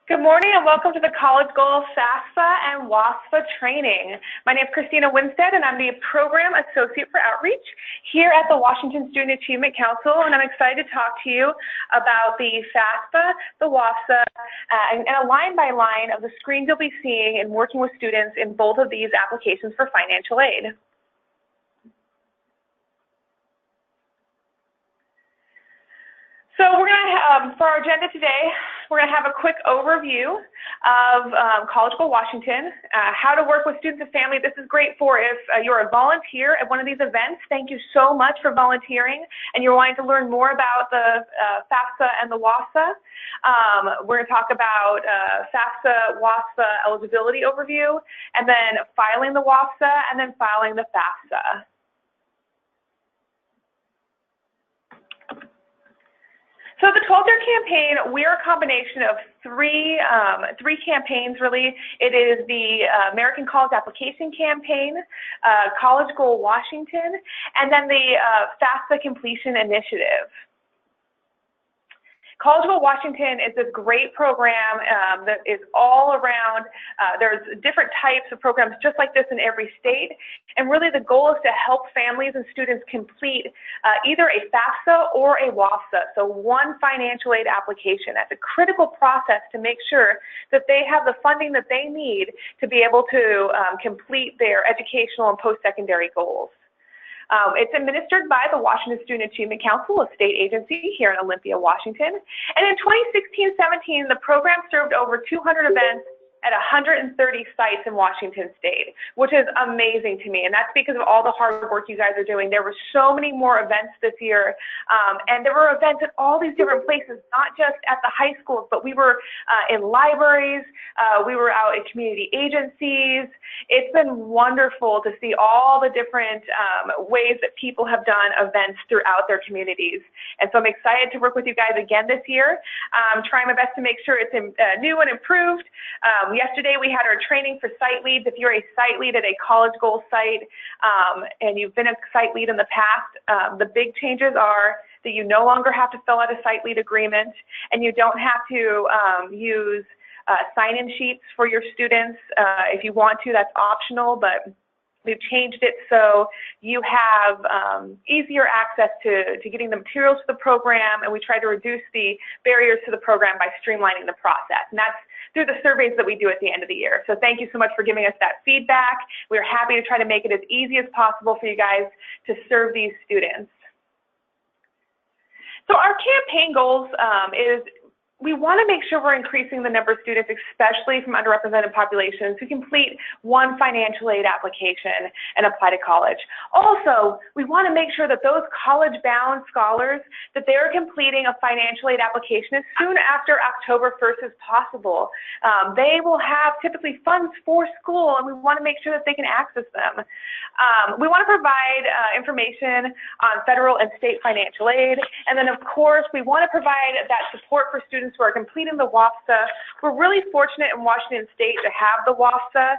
Good morning and welcome to the College Goals FAFSA and WASFA training. My name is Christina Winstead and I'm the Program Associate for Outreach here at the Washington Student Achievement Council, and I'm excited to talk to you about the FAFSA, the WASFA, and a line by line of the screens you'll be seeing and working with students in both of these applications for financial aid. So we're going to, for our agenda today, we're going to have a quick overview of College Goal Washington, how to work with students and family. This is great for if you're a volunteer at one of these events. Thank you so much for volunteering, and you're wanting to learn more about the FAFSA and the WASFA. We're going to talk about FAFSA, WASFA eligibility overview, and then filing the WASFA, and then filing the FAFSA. So the 12-year campaign, we are a combination of three campaigns, really. It is the American College Application Campaign, College Goal Washington, and then the FAFSA Completion Initiative. College Goal Washington is this great program that is all around. There's different types of programs just like this in every state, and really the goal is to help families and students complete either a FAFSA or a WASFA, so one financial aid application. That's a critical process to make sure that they have the funding that they need to be able to complete their educational and post-secondary goals. It's administered by the Washington Student Achievement Council, a state agency here in Olympia, Washington. And in 2016-17, the program served over 200 events at 130 sites in Washington state, which is amazing to me. And that's because of all the hard work you guys are doing. There were so many more events this year. And there were events at all these different places, not just at the high schools, but we were in libraries, we were out in community agencies. It's been wonderful to see all the different ways that people have done events throughout their communities. And so I'm excited to work with you guys again this year. I'm trying my best to make sure it's new and improved. Yesterday we had our training for site leads. If you're a site lead at a College Goal site and you've been a site lead in the past, the big changes are that you no longer have to fill out a site lead agreement, and you don't have to use sign-in sheets for your students. If you want to, that's optional, but we've changed it so you have easier access to getting the materials to the program, and we try to reduce the barriers to the program by streamlining the process. And that's through the surveys that we do at the end of the year. So thank you so much for giving us that feedback. We're happy to try to make it as easy as possible for you guys to serve these students. So our campaign goals is we want to make sure we're increasing the number of students, especially from underrepresented populations, who complete one financial aid application and apply to college. Also, we want to make sure that those college-bound scholars, that they're completing a financial aid application as soon after October 1st as possible. They will have typically funds for school, and we want to make sure that they can access them. We want to provide information on federal and state financial aid, and then of course, we want to provide that support for students who are completing the WASFA. We're really fortunate in Washington state to have the WASFA.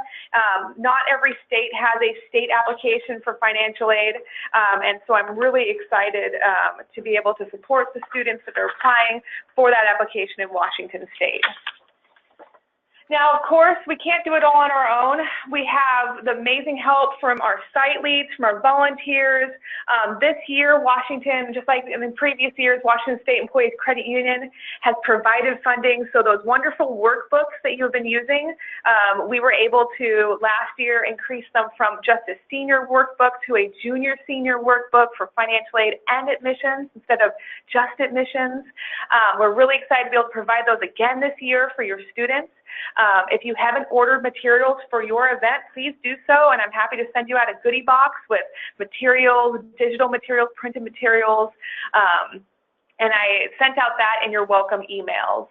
Not every state has a state application for financial aid, and so I'm really excited to be able to support the students that are applying for that application in Washington state. Now, of course, we can't do it all on our own. We have the amazing help from our site leads, from our volunteers. This year, Washington, just like in previous years, Washington State Employees Credit Union has provided funding. So those wonderful workbooks that you've been using, we were able to last year increase them from just a senior workbook to a junior senior workbook for financial aid and admissions instead of just admissions. We're really excited to be able to provide those again this year for your students. If you haven't ordered materials for your event, please do so, and I'm happy to send you out a goodie box with materials, digital materials, printed materials, and I sent out that in your welcome emails.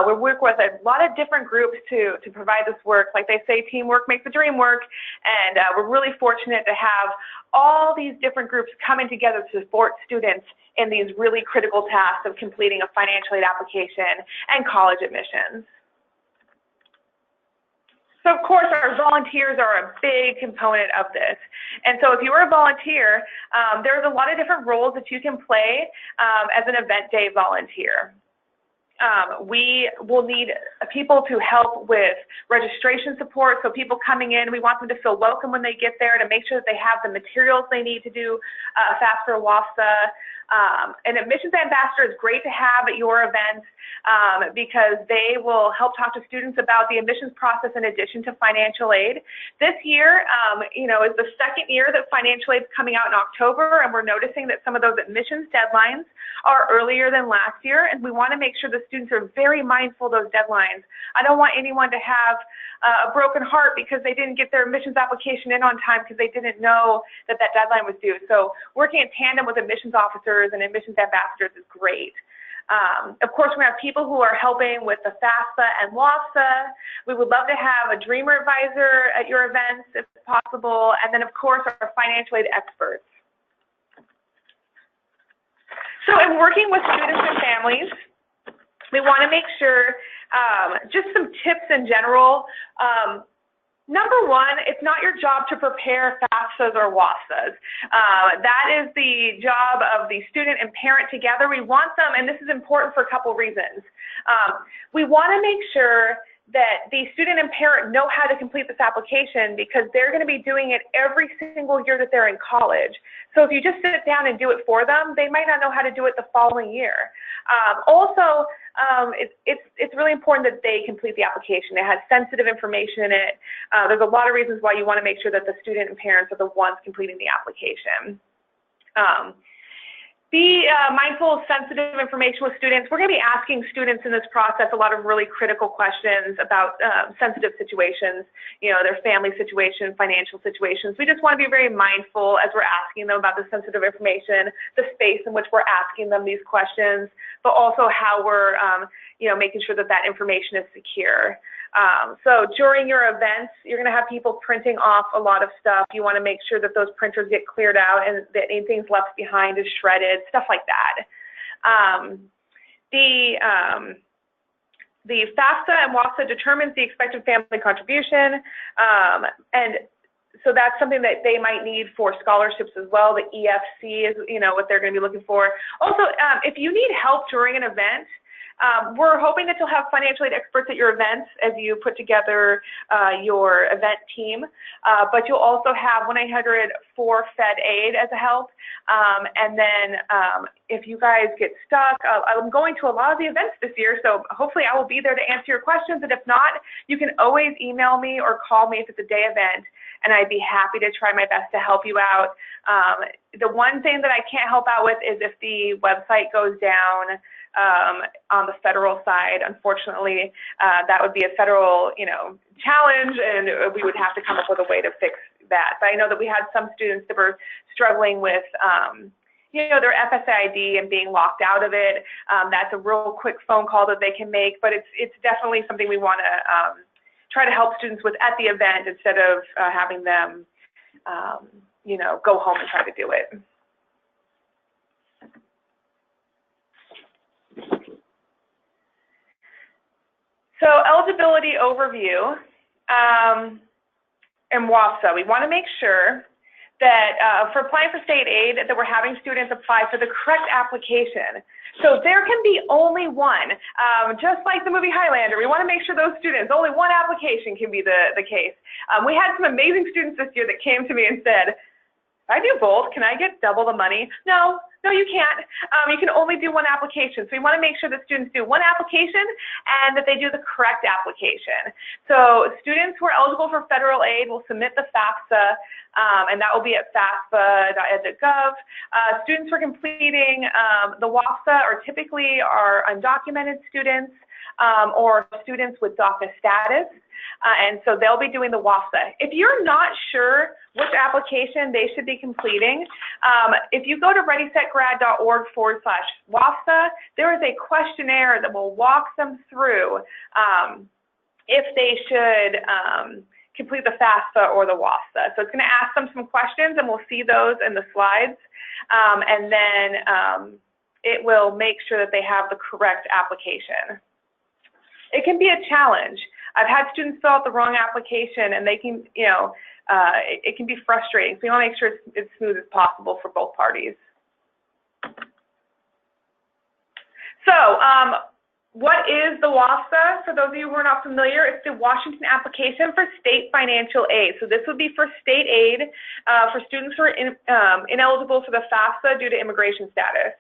We work with a lot of different groups to provide this work. Like they say, teamwork makes the dream work, and we're really fortunate to have all these different groups coming together to support students in these really critical tasks of completing a financial aid application and college admissions. So of course, our volunteers are a big component of this. And so if you are a volunteer, there's a lot of different roles that you can play as an event day volunteer. We will need people to help with registration support. So people coming in, we want them to feel welcome when they get there, to make sure that they have the materials they need to do FAFSA or WASFA. An admissions ambassador is great to have at your events because they will help talk to students about the admissions process in addition to financial aid. This year, is the second year that financial aid is coming out in October, and we're noticing that some of those admissions deadlines are earlier than last year, and we want to make sure the students are very mindful of those deadlines. I don't want anyone to have a broken heart because they didn't get their admissions application in on time because they didn't know that that deadline was due. So working in tandem with admissions officers and admissions ambassadors is great. Of course, we have people who are helping with the FAFSA and WASFA. We would love to have a dreamer advisor at your events if possible, and then of course our financial aid experts. So in working with students and families, we want to make sure, just some tips in general. Number one, it's not your job to prepare FAFSAs or WASFAs. That is the job of the student and parent together. We want them, and this is important for a couple reasons. We want to make sure that the student and parent know how to complete this application because they're going to be doing it every single year that they're in college. So if you just sit down and do it for them, they might not know how to do it the following year. It's really important that they complete the application. It has sensitive information in it. There's a lot of reasons why you want to make sure that the student and parents are the ones completing the application. Be mindful of sensitive information with students. We're going to be asking students in this process a lot of really critical questions about sensitive situations, their family situation, financial situations. We just want to be very mindful as we're asking them about the sensitive information, the space in which we're asking them these questions, but also how we're making sure that that information is secure. So during your events, you're going to have people printing off a lot of stuff. You want to make sure that those printers get cleared out and that anything's left behind is shredded, stuff like that. The FAFSA and WASFA determines the expected family contribution, and so that's something that they might need for scholarships as well. The EFC is, what they're going to be looking for. Also, if you need help during an event, we're hoping that you'll have financial aid experts at your events as you put together your event team, but you'll also have 1-800-4-FED-AID as a help. And then if you guys get stuck, I'm going to a lot of the events this year, so hopefully I will be there to answer your questions. And if not, you can always email me or call me if it's a day event, and I'd be happy to try my best to help you out. The one thing that I can't help out with is if the website goes down on the federal side. Unfortunately, that would be a federal, challenge, and we would have to come up with a way to fix that. But I know that we had some students that were struggling with, their FSA ID and being locked out of it. That's a real quick phone call that they can make, but it's definitely something we want to try to help students with at the event instead of having them, go home and try to do it. So eligibility overview and WASFA, we want to make sure that for applying for state aid that we're having students apply for the correct application. So there can be only one, just like the movie Highlander. We want to make sure those students, only one application can be the case. We had some amazing students this year that came to me and said, if I do both, can I get double the money? No, you can't. You can only do one application. So we want to make sure that students do one application and that they do the correct application. So students who are eligible for federal aid will submit the FAFSA, and that will be at fafsa.ed.gov. Students who are completing the WASFA are typically undocumented students or students with DACA status. And so they'll be doing the WASFA. If you're not sure which application they should be completing, if you go to readysetgrad.org/WASFA, there is a questionnaire that will walk them through if they should complete the FAFSA or the WASFA. So it's going to ask them some questions, and we'll see those in the slides. And then it will make sure that they have the correct application. It can be a challenge. I've had students fill out the wrong application, and they can, it can be frustrating. So you want to make sure it's as smooth as possible for both parties. So What is the WASFA? For those of you who are not familiar, it's the Washington Application for State Financial Aid. So this would be for state aid for students who are ineligible for the FAFSA due to immigration status.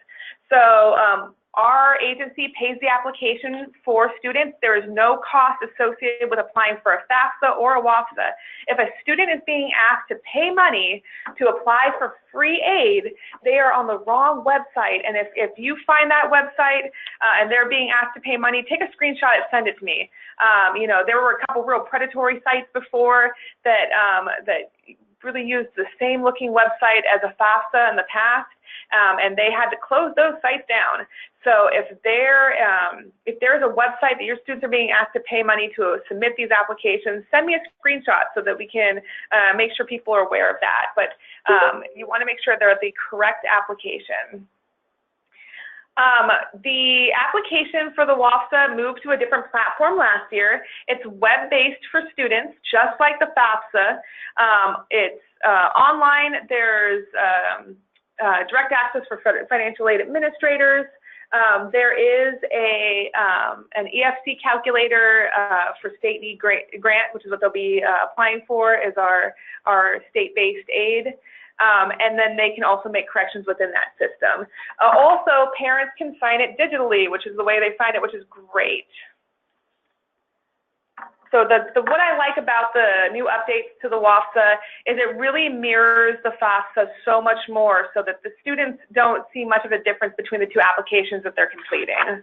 So our agency pays the application for students. There is no cost associated with applying for a FAFSA or a WASFA. If a student is being asked to pay money to apply for free aid, they are on the wrong website. And if you find that website and they're being asked to pay money, take a screenshot and send it to me. You know, there were a couple real predatory sites before that really used the same looking website as a FAFSA in the past, and they had to close those sites down. So if there's a website that your students are being asked to pay money to submit these applications, send me a screenshot so that we can make sure people are aware of that. But you want to make sure they're the correct application. The application for the WASFA moved to a different platform last year. It's web-based for students, just like the FAFSA. It's online. There's direct access for financial aid administrators. There is an EFC calculator for state need grant, which is what they'll be applying for, is our state-based aid. And then they can also make corrections within that system. Also, parents can sign it digitally, which is the way they sign it, which is great. So what I like about the new updates to the WASFA is it really mirrors the FAFSA so much more so that the students don't see much of a difference between the two applications that they're completing.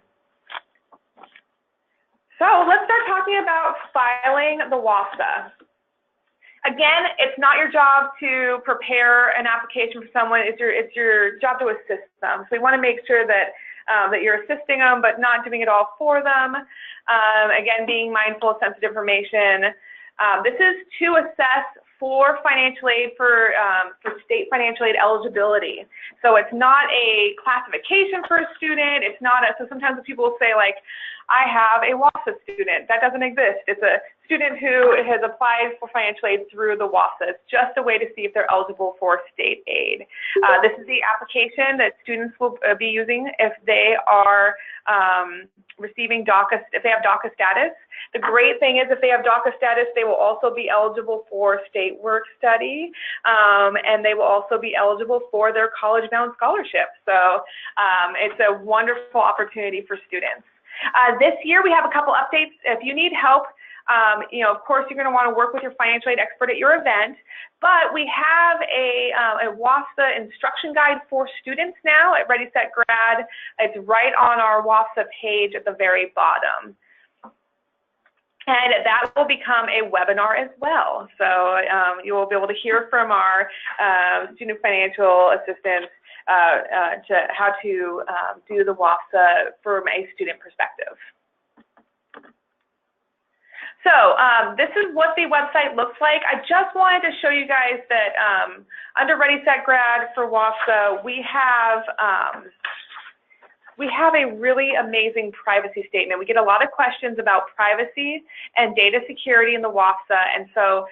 So let's start talking about filing the WASFA. Again, it's not your job to prepare an application for someone. It's your job to assist them. So we want to make sure that that you're assisting them, but not doing it all for them. Again, being mindful of sensitive information. This is to assess for financial aid for state financial aid eligibility. So it's not a classification for a student. It's not so sometimes people will say, like, I have a WASFA student. That doesn't exist. It's a student who has applied for financial aid through the WASFA. It's just a way to see if they're eligible for state aid. This is the application that students will be using if they are receiving DACA, if they have DACA status. The great thing is if they have DACA status, they will also be eligible for state work study, and they will also be eligible for their college-bound scholarship. So it's a wonderful opportunity for students. This year we have a couple updates. If you need help, you know, of course you're going to want to work with your financial aid expert at your event, but we have a WASFA instruction guide for students now at Ready, Set, Grad. It's right on our WASFA page at the very bottom. And that will become a webinar as well. So you will be able to hear from our student financial assistants to how to do the WASFA from a student perspective. So this is what the website looks like. I just wanted to show you guys that under Ready, Set, Grad for WASFA, we have a really amazing privacy statement. We get a lot of questions about privacy and data security in the WASFA, and so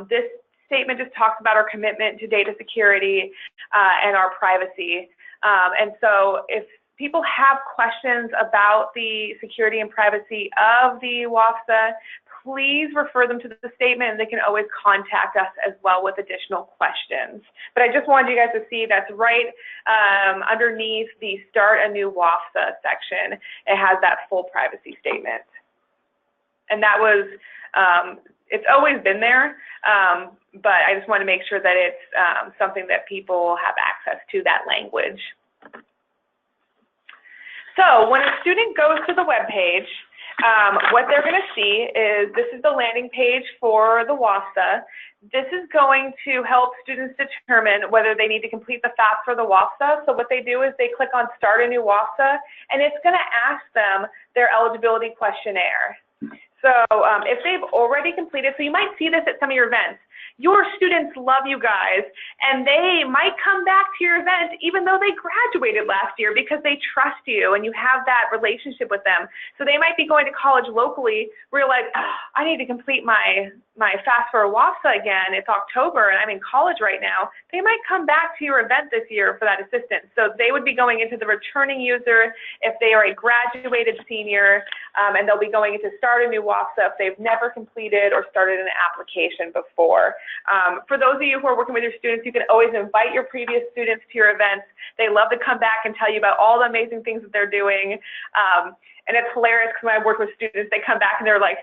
this statement just talks about our commitment to data security and our privacy. And so if people have questions about the security and privacy of the WASFA, please refer them to the statement, and they can always contact us as well with additional questions. But I just wanted you guys to see that's right underneath the Start a New WASFA section. It has that full privacy statement. And that was, it's always been there, but I just want to make sure that it's something that people have access to, that language. So when a student goes to the web page, what they're going to see is this is the landing page for the WASFA. This is going to help students determine whether they need to complete the FAFSA or the WASFA. So what they do is they click on Start a New WASFA, and it's going to ask them their eligibility questionnaire. So if they've already completed, so you might see this at some of your events. Your students love you guys, and they might come back to your event even though they graduated last year because they trust you and you have that relationship with them. So they might be going to college locally where you're like, oh, I need to complete my FAFSA or WASFA again. It's October and I'm in college right now. They might come back to your event this year for that assistance. So they would be going into the returning user if they are a graduated senior, and they'll be going into start a new WASFA if they've never completed or started an application before. For those of you who are working with your students, you can always invite your previous students to your events. They love to come back and tell you about all the amazing things that they're doing. And it's hilarious because when I work with students, they come back and they're like,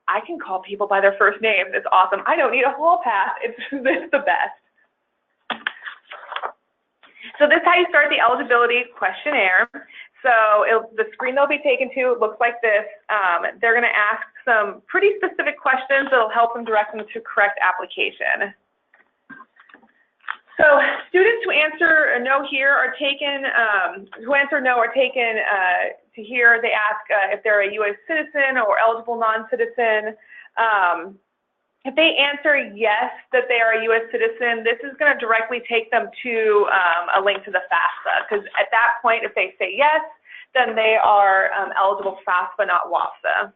I can call people by their first names. It's awesome. I don't need a hall pass. It's the best. So this is how you start the eligibility questionnaire. So the screen they'll be taken to looks like this. They're going to ask some pretty specific questions that will help them direct them to correct application. So students who answer no here are taken, who answer no are taken to here. They ask if they're a U.S. citizen or eligible non-citizen. If they answer yes, that they are a U.S. citizen, this is going to directly take them to a link to the FAFSA, because at that point, if they say yes, then they are eligible for FAFSA, not WASFA.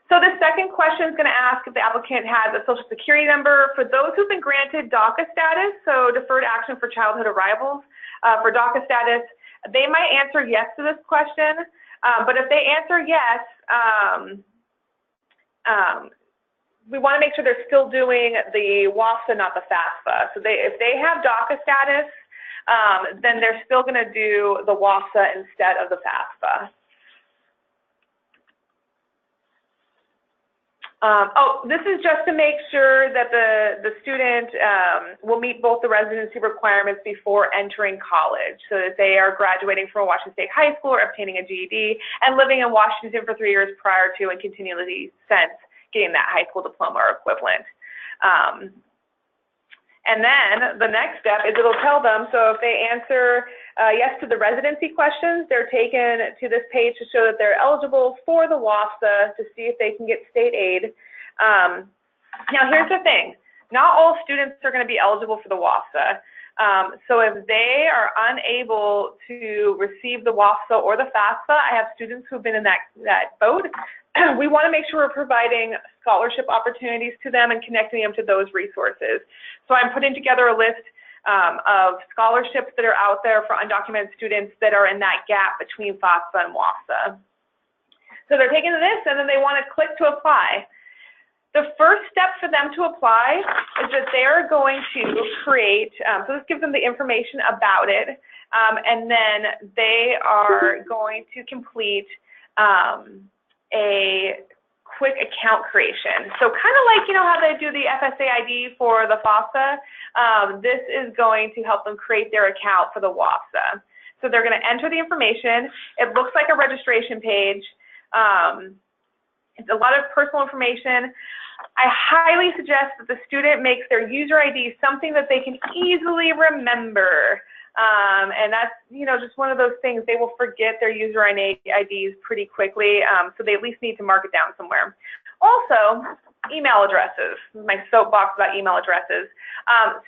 So the second question is going to ask if the applicant has a social security number. For those who've been granted DACA status, so Deferred Action for Childhood Arrivals, for DACA status, they might answer yes to this question, but if they answer yes, we want to make sure they're still doing the WASFA, not the FAFSA. So if they have DACA status, then they're still going to do the WASFA instead of the FAFSA. This is just to make sure that the student will meet both the residency requirements before entering college, so that they are graduating from a Washington State high school or obtaining a GED and living in Washington for 3 years prior to and continually since getting that high school diploma or equivalent. And then the next step is it'll tell them, so if they answer yes to the residency questions, they're taken to this page to show that they're eligible for the WASFA to see if they can get state aid. Now here's the thing, not all students are going to be eligible for the WASFA. So if they are unable to receive the WASFA or the FAFSA, I have students who've been in that boat. We want to make sure we're providing scholarship opportunities to them and connecting them to those resources. So I'm putting together a list of scholarships that are out there for undocumented students that are in that gap between FAFSA and WASFA. So they're taking this and then they want to click to apply. The first step for them to apply is that they're going to create, so this gives them the information about it, and then they are going to complete a quick account creation. So kind of like, you know, how they do the FSA ID for the FAFSA, this is going to help them create their account for the WASFA. So they're going to enter the information. It looks like a registration page. It's a lot of personal information. I highly suggest that the student makes their user ID something that they can easily remember. And that's, you know, just one of those things. They will forget their user IDs pretty quickly, so they at least need to mark it down somewhere. Also, email addresses. This is my soapbox about email addresses.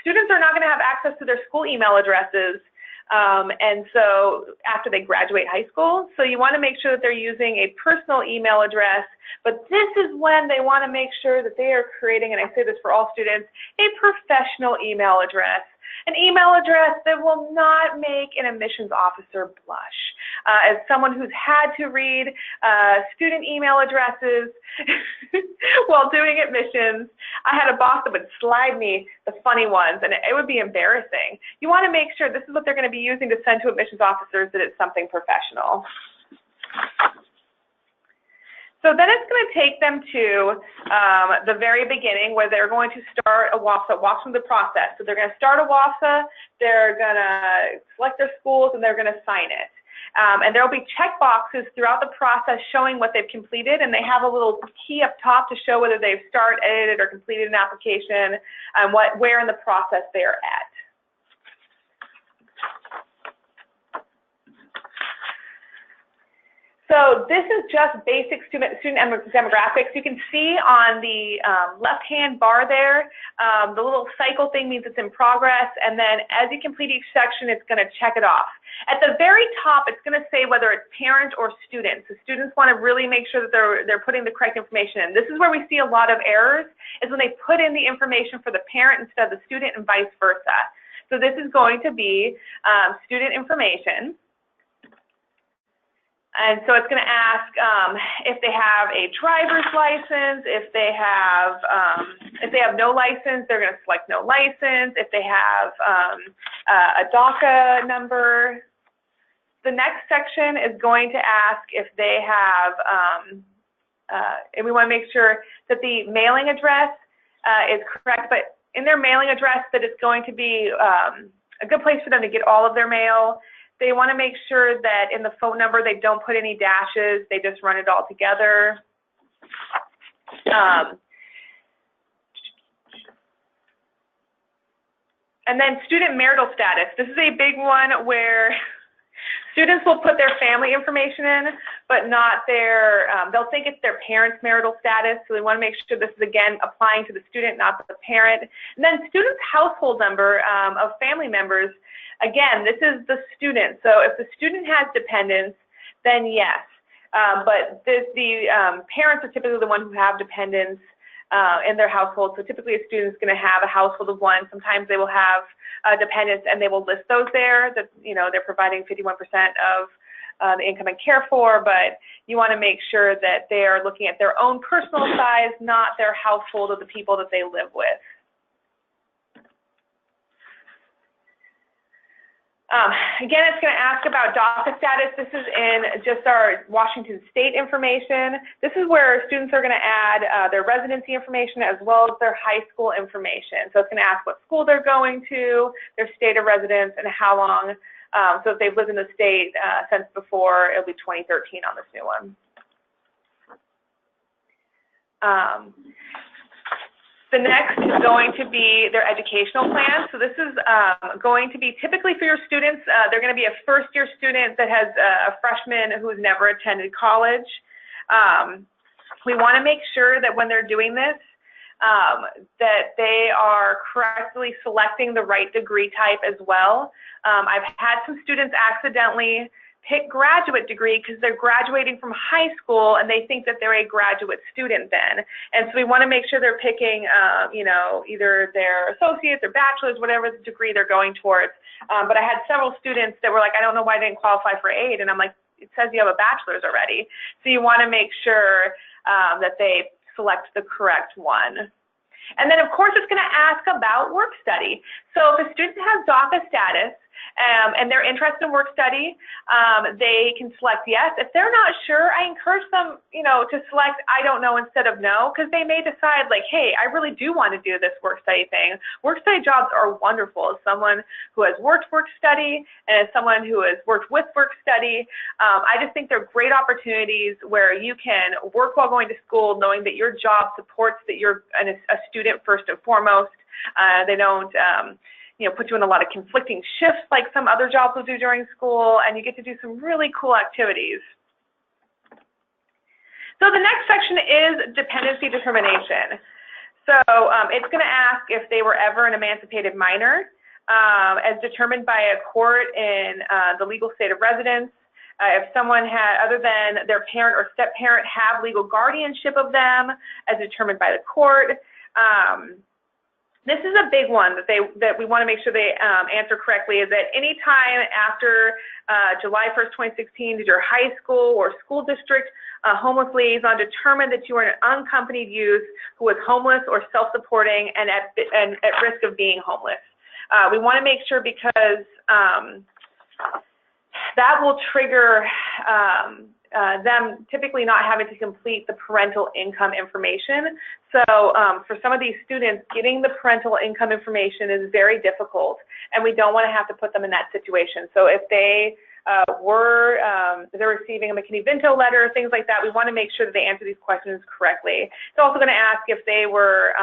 Students are not going to have access to their school email addresses, and so after they graduate high school, so you want to make sure that they're using a personal email address, but this is when they want to make sure that they are creating, and I say this for all students, a professional email address. An email address that will not make an admissions officer blush. As someone who's had to read student email addresses while doing admissions, I had a boss that would slide me the funny ones, and it would be embarrassing. You want to make sure this is what they're going to be using to send to admissions officers, that it's something professional. So then it's going to take them to the very beginning where they're going to start a WASFA, walk through the process. So they're going to start a WASFA, they're going to select their schools, and they're going to sign it. And there will be check boxes throughout the process showing what they've completed, and they have a little key up top to show whether they've started, edited, or completed an application, and where in the process they are at. So So this is just basic student demographics. You can see on the left-hand bar there, the little cycle thing means it's in progress, and then as you complete each section, it's going to check it off. At the very top, it's going to say whether it's parent or student. So students want to really make sure that they're putting the correct information in. This is where we see a lot of errors, is when they put in the information for the parent instead of the student and vice versa. So this is going to be student information. And so it's going to ask if they have a driver's license. If they have no license, they're going to select no license. If they have a DACA number. The next section is going to ask if they have, and we want to make sure that the mailing address is correct, but in their mailing address that it's going to be a good place for them to get all of their mail. They want to make sure that in the phone number they don't put any dashes, they just run it all together. And then student marital status. This is a big one where students will put their family information in, but not their, they'll think it's their parent's marital status, so they want to make sure this is, again, applying to the student, not the parent. And then student's household number of family members. Again, this is the student, so if the student has dependents, then yes. But the parents are typically the ones who have dependents in their household, so typically a student's going to have a household of one. Sometimes they will have dependents, and they will list those there, that they're providing 51% of the income and care for, but you want to make sure that they are looking at their own personal size, not their household of the people that they live with. Again, it's going to ask about DACA status. This is in just our Washington State information. This is where students are going to add their residency information as well as their high school information. So it's going to ask what school they're going to, their state of residence, and how long. So if they've lived in the state since before, it'll be 2013 on this new one. The next is going to be their educational plan. So this is going to be typically for your students. They're going to be a first-year student that has a freshman who's never attended college. We want to make sure that when they're doing this, that they are correctly selecting the right degree type as well. I've had some students accidentally pick graduate degree because they're graduating from high school and they think that they're a graduate student then. And so we want to make sure they're picking, either their associates or bachelor's, whatever the degree they're going towards. But I had several students that were like, I don't know why I didn't qualify for aid. And I'm like, it says you have a bachelor's already. So you want to make sure that they select the correct one. And then, of course, it's going to ask about work study. So if a student has DACA status, and they're interested in work study, they can select yes. If they're not sure, I encourage them, to select I don't know instead of no, because they may decide like, hey, I really do want to do this work study thing. Work study jobs are wonderful. As someone who has worked work study and as someone who has worked with work study, I just think they're great opportunities where you can work while going to school, knowing that your job supports that you're a student first and foremost. They don't put you in a lot of conflicting shifts like some other jobs will do during school, and you get to do some really cool activities. So the next section is dependency determination. So it's going to ask if they were ever an emancipated minor, as determined by a court in the legal state of residence. If someone had, other than their parent or step-parent, have legal guardianship of them, as determined by the court. This is a big one that we want to make sure they answer correctly, is that any time after July 1st, 2016, did your high school or school district homeless liaison determine that you were an unaccompanied youth who was homeless or self-supporting and at risk of being homeless. We want to make sure, because that will trigger them typically not having to complete the parental income information. So for some of these students, getting the parental income information is very difficult, and we don't want to have to put them in that situation. So if they they're receiving a McKinney-Vento letter, things like that, we want to make sure that they answer these questions correctly. It's also going to ask if they were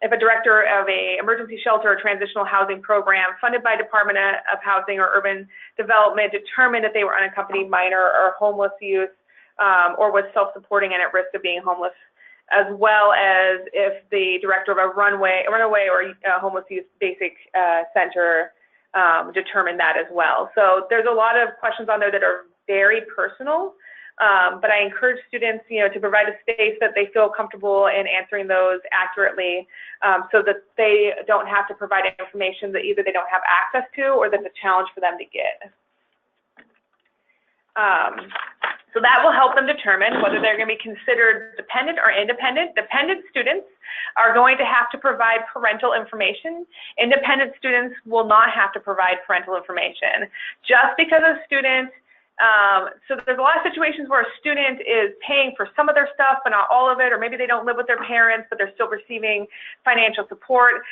if a director of a emergency shelter or transitional housing program funded by Department of Housing or Urban Development determined that they were unaccompanied minor or homeless youth, or was self-supporting and at risk of being homeless, as well as if the director of a runaway or homeless youth basic center determined that as well. So there's a lot of questions on there that are very personal, but I encourage students, to provide a space that they feel comfortable in answering those accurately, so that they don't have to provide information that either they don't have access to or that's a challenge for them to get. So that will help them determine whether they're going to be considered dependent or independent. Dependent students are going to have to provide parental information. Independent students will not have to provide parental information. Just because a student, so there's a lot of situations where a student is paying for some of their stuff but not all of it, or maybe they don't live with their parents but they're still receiving financial support.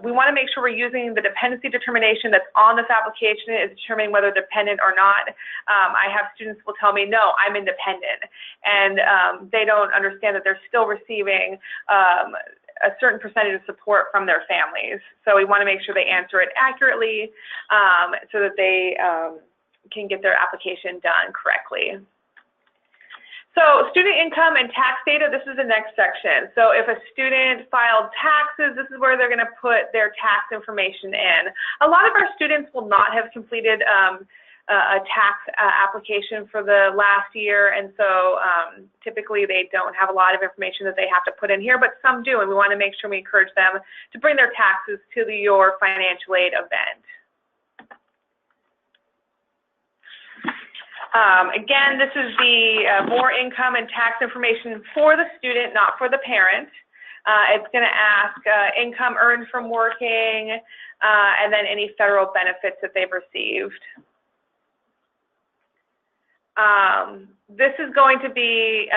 We want to make sure we're using the dependency determination that's on this application is determining whether dependent or not. I have students will tell me, no, I'm independent, and they don't understand that they're still receiving a certain percentage of support from their families. So we want to make sure they answer it accurately, so that they can get their application done correctly. So student income and tax data, this is the next section. So if a student filed taxes, this is where they're going to put their tax information in. A lot of our students will not have completed a tax application for the last year, and so typically they don't have a lot of information that they have to put in here, but some do, and we want to make sure we encourage them to bring their taxes to your financial aid event. Again, this is the more income and tax information for the student, not for the parent. It's going to ask income earned from working, and then any federal benefits that they've received. This is going to be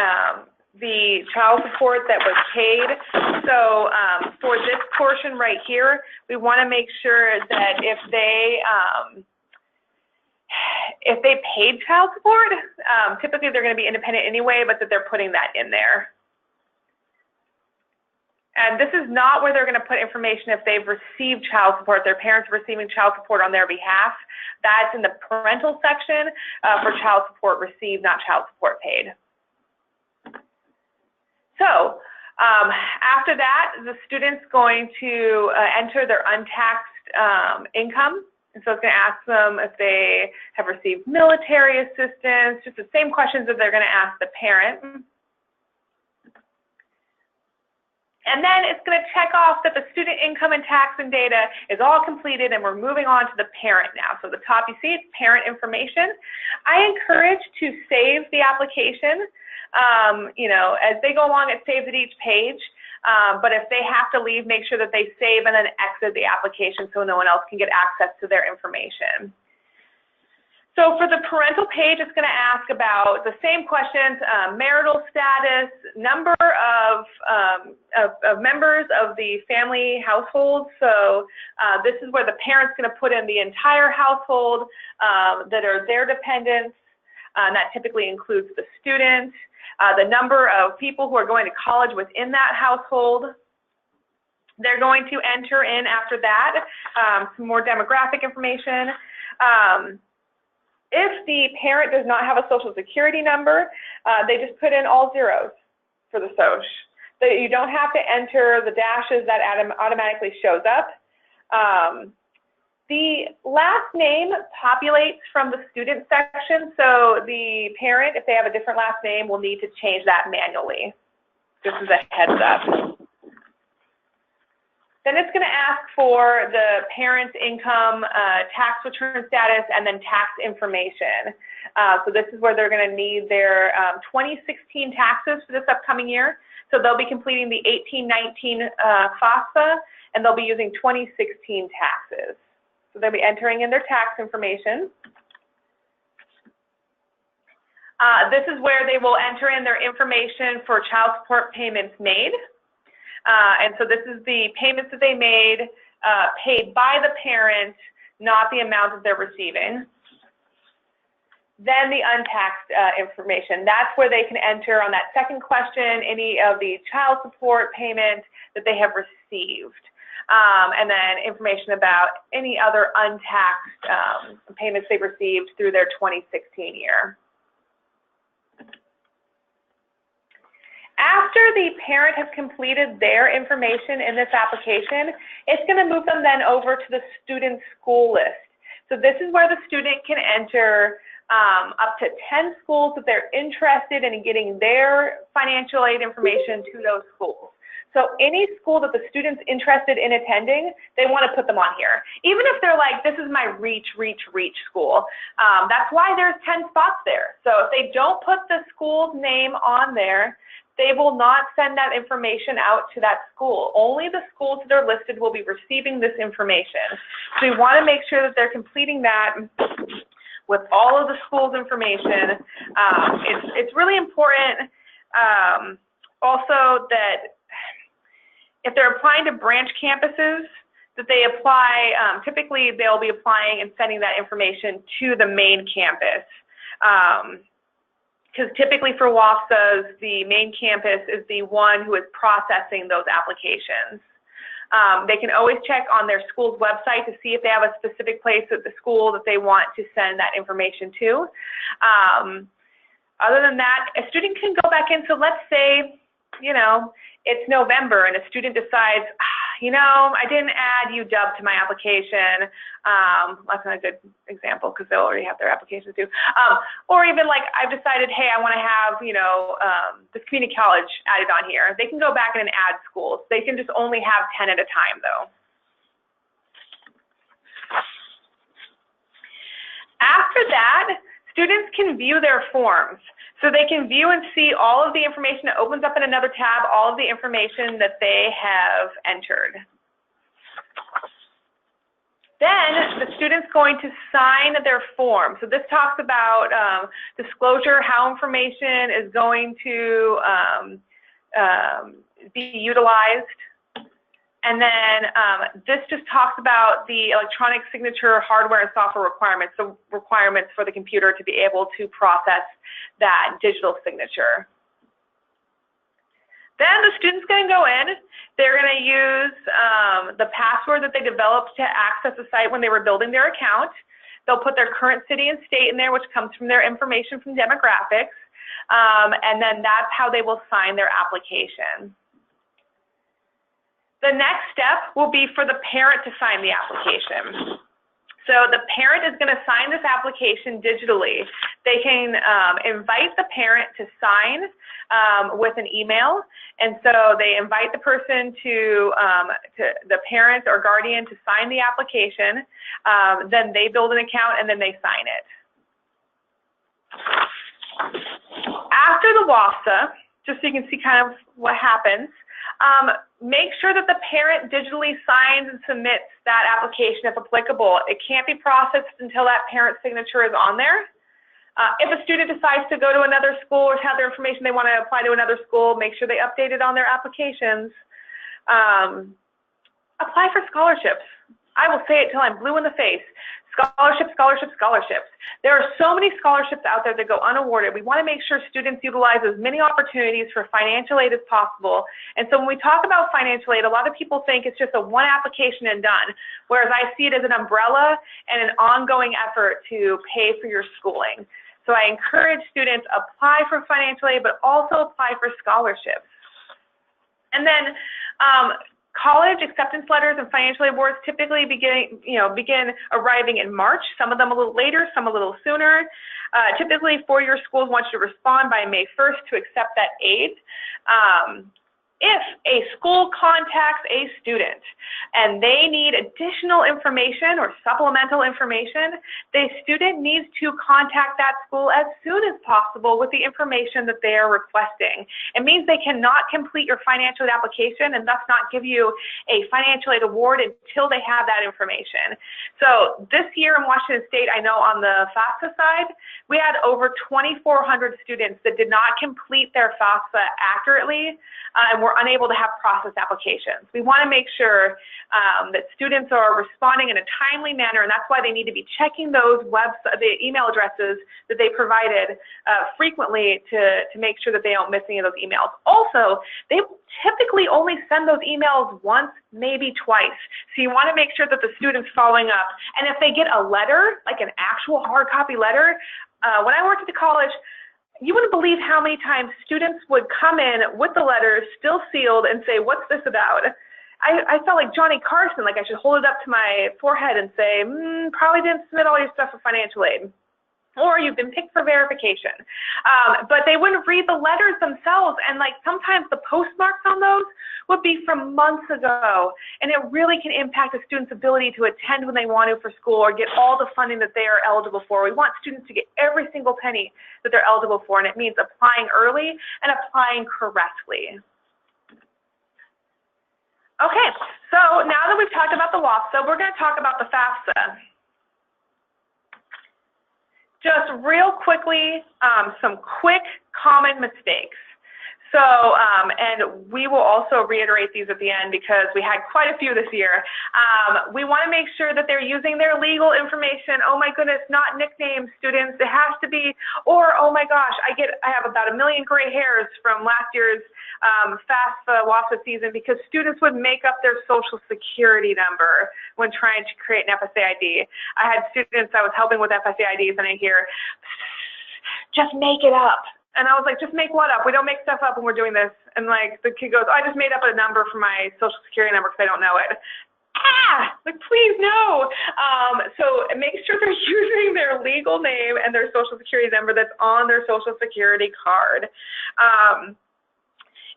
the child support that was paid. So for this portion right here, we want to make sure that if they paid child support, typically they're going to be independent anyway, but that they're putting that in there. And this is not where they're going to put information if they've received child support, their parents are receiving child support on their behalf. That's in the parental section for child support received, not child support paid. So after that, the student's going to enter their untaxed income. And so it's going to ask them if they have received military assistance, just the same questions that they're going to ask the parent. And then it's going to check off that the student income and tax and data is all completed, and we're moving on to the parent now. So at the top you see it's parent information. I encourage to save the application. As they go along, it saves at each page. But if they have to leave, make sure that they save and then exit the application so no one else can get access to their information. So for the parental page, it's going to ask about the same questions: marital status, number of members of the family household. So this is where the parent's going to put in the entire household that are their dependents. And that typically includes the student. The number of people who are going to college within that household. They're going to enter in after that some more demographic information. If the parent does not have a social security number, they just put in all zeros for the SOCH. So you don't have to enter the dashes, that automatically shows up. The last name populates from the student section, so the parent, if they have a different last name, will need to change that manually. Just as a heads up. Then it's going to ask for the parent's income, tax return status, and then tax information. So this is where they're going to need their 2016 taxes for this upcoming year. So they'll be completing the 18-19 FAFSA, and they'll be using 2016 taxes. So they'll be entering in their tax information. This is where they will enter in their information for child support payments made. And so this is the payments that they made, paid by the parent, not the amount that they're receiving. Then the untaxed information. That's where they can enter on that second question any of the child support payment that they have received. And then information about any other untaxed payments they've received through their 2016 year. After the parent has completed their information in this application, it's going to move them then over to the student school list. So this is where the student can enter up to 10 schools that they're interested in getting their financial aid information to those schools. So any school that the student's interested in attending, they want to put them on here. Even if they're like, this is my reach school. That's why there's 10 spots there. So if they don't put the school's name on there, they will not send that information out to that school. Only the schools that are listed will be receiving this information. So we want to make sure that they're completing that with all of the school's information. It's really important also that if they're applying to branch campuses, that they apply, typically they'll be applying and sending that information to the main campus. Because typically for WAFSAs, the main campus is the one who is processing those applications. They can always check on their school's website to see if they have a specific place at the school that they want to send that information to. Other than that, a student can go back in. So let's say, you know, it's November and a student decides, you know, I didn't add UW to my application. That's not a good example because they'll already have their applications due. Or even like I've decided, hey, I want to have, you know, this community college added on here. They can go back and add schools. They can just only have 10 at a time though. After that, students can view their forms. So they can view and see all of the information. It opens up in another tab, all of the information that they have entered. Then the student's going to sign their form. So this talks about disclosure, how information is going to be utilized. And then this just talks about the electronic signature hardware and software requirements, so requirements for the computer to be able to process that digital signature. Then the student's going to go in. They're going to use the password that they developed to access the site when they were building their account. They'll put their current city and state in there, which comes from their information from demographics. And then that's how they will sign their application. The next step will be for the parent to sign the application. So the parent is going to sign this application digitally. They can invite the parent to sign with an email. And so they invite the person to the parent or guardian to sign the application. Then they build an account and then they sign it. After the WASFA, just so you can see kind of what happens, make sure that the parent digitally signs and submits that application if applicable. It can't be processed until that parent signature is on there. If a student decides to go to another school or have their information they want to apply to another school, make sure they update it on their applications. Apply for scholarships. I will say it till I'm blue in the face. Scholarships, scholarships, scholarships. There are so many scholarships out there that go unawarded. We want to make sure students utilize as many opportunities for financial aid as possible. And so when we talk about financial aid, a lot of people think it's just a one application and done, whereas I see it as an umbrella and an ongoing effort to pay for your schooling. So I encourage students apply for financial aid, but also apply for scholarships. And then college acceptance letters and financial aid awards typically begin arriving in March, some of them a little later, some a little sooner. Typically, four-year schools want you to respond by May 1st to accept that aid. If a school contacts a student and they need additional information or supplemental information, the student needs to contact that school as soon as possible with the information that they are requesting. It means they cannot complete your financial aid application and thus not give you a financial aid award until they have that information. So this year in Washington State, I know on the FAFSA side, we had over 2,400 students that did not complete their FAFSA accurately and were we're unable to have processed applications. We want to make sure that students are responding in a timely manner, and that's why they need to be checking those the email addresses that they provided frequently to make sure that they don't miss any of those emails. Also, they typically only send those emails once, maybe twice. So you want to make sure that the student's following up. And if they get a letter, like an actual hard copy letter, when I worked at the college, you wouldn't believe how many times students would come in with the letters still sealed and say, "What's this about?" I felt like Johnny Carson, like I should hold it up to my forehead and say, probably didn't submit all your stuff for financial aid, or you've been picked for verification. But they wouldn't read the letters themselves, and like sometimes the postmarks on those would be from months ago, and it really can impact a student's ability to attend when they want to for school or get all the funding that they are eligible for. We want students to get every single penny that they're eligible for, and it means applying early and applying correctly. Okay, so now that we've talked about the WASFA, we're going to talk about the FAFSA. Just real quickly, some quick common mistakes. So, and we will also reiterate these at the end because we had quite a few this year. We want to make sure that they're using their legal information. Oh my goodness, not nicknames, students. It has to be, or oh my gosh, I have about 1 million gray hairs from last year's FAFSA, WASFA season because students would make up their social security number when trying to create an FSA ID. I had students I was helping with FSA IDs and I hear, just make it up. And I was like, just make what up? We don't make stuff up when we're doing this. And like the kid goes, oh, I just made up a number for my social security number because I don't know it. Like please no. So make sure they're using their legal name and their social security number that's on their social security card.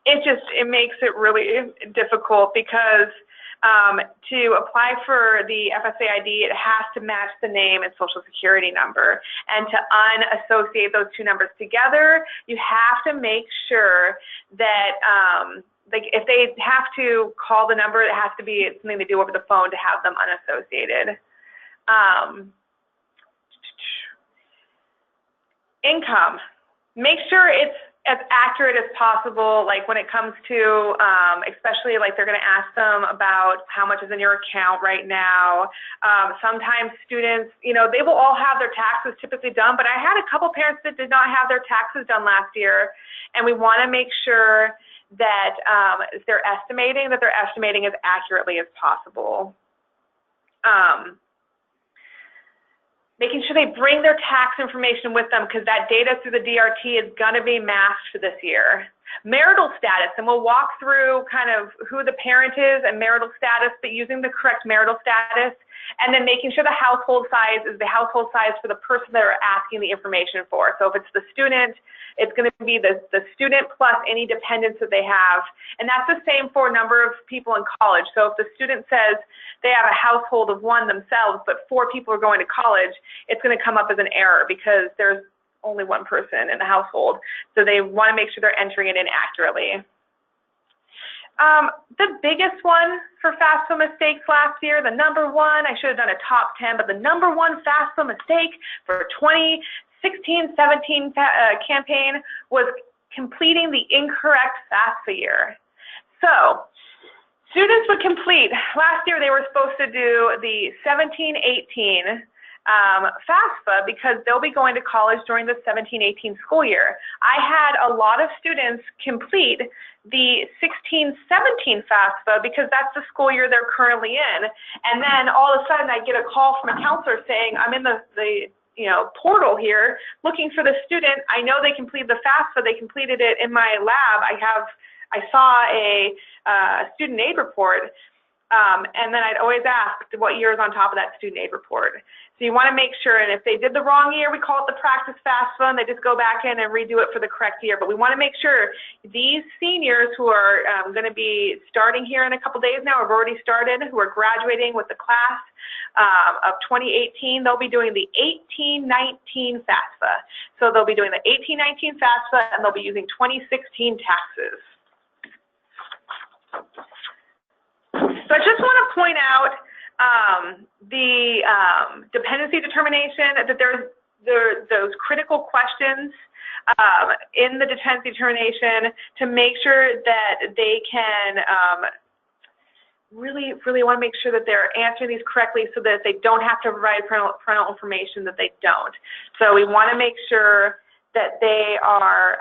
It makes it really difficult because to apply for the FSA ID, it has to match the name and social security number. And to unassociate those two numbers together, you have to make sure that like if they have to call the number, it has to be something they do over the phone to have them unassociated. Income. Make sure it's as accurate as possible, like when it comes to, especially like they're going to ask them about how much is in your account right now. Sometimes students, you know, they will all have their taxes typically done, but I had a couple parents that did not have their taxes done last year, and we want to make sure that they're estimating as accurately as possible. Making sure they bring their tax information with them because that data through the DRT is going to be masked this year. Marital status, and we'll walk through kind of who the parent is and marital status, but using the correct marital status, and then making sure the household size is the household size for the person that are asking the information for. So if it's the student, it's going to be the student plus any dependents that they have. And that's the same for a number of people in college. So if the student says they have a household of 1 themselves, but 4 people are going to college, it's going to come up as an error because there's only 1 person in the household. So they want to make sure they're entering it in accurately. The biggest one for FAFSA mistakes last year, the number 1, I should have done a top 10, but the number 1 FAFSA mistake for 2016-17 campaign was completing the incorrect FAFSA year. So students would complete, last year they were supposed to do the 17-18 FAFSA because they'll be going to college during the 17-18 school year. I had a lot of students complete the 16-17 FAFSA because that's the school year they're currently in. And then all of a sudden I get a call from a counselor saying, I'm in the portal here looking for the student. I know they completed the FAFSA. They completed it in my lab. I saw a student aid report. And then I'd always ask what year is on top of that student aid report. So you want to make sure, and if they did the wrong year, we call it the practice FAFSA, and they just go back in and redo it for the correct year. But we want to make sure these seniors who are going to be starting here in a couple days now, have already started, who are graduating with the class of 2018, they'll be doing the 18-19 FAFSA. So they'll be doing the 18-19 FAFSA, and they'll be using 2016 taxes. So I just want to point out the dependency determination, that there's those critical questions in the detention determination to make sure that they can really want to make sure that they're answering these correctly so that they don't have to provide parental information that they don't. So we want to make sure that they are